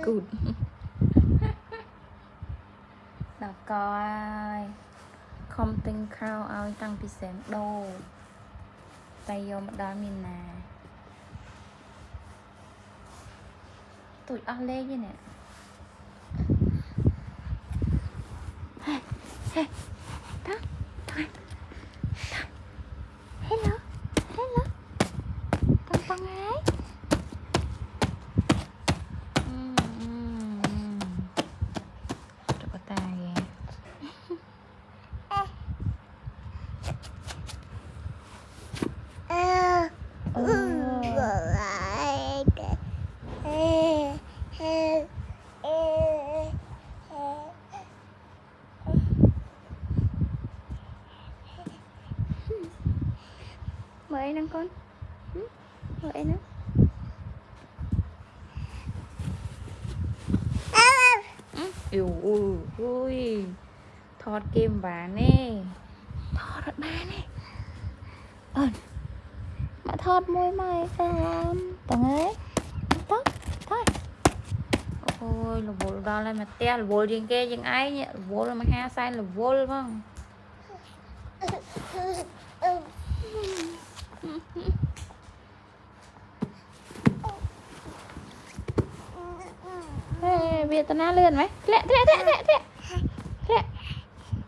cụt đọc coi không tinh khao ao tăng bị xém đô tay vô một đôi mình nè tụi ăn lên như nè đó thôi hello hello con ái cho ta kìa mời anh ăn con mời anh nữa ui thọt kem bà nè thọt bà nè mà thọt môi mày làm tầng ấy tốt thôi ôi là vô đó là mà te là vô trên kia trên ấy nhỉ vô là mà ha sai là vô luôn không Việt Nam lươn mấy lẹ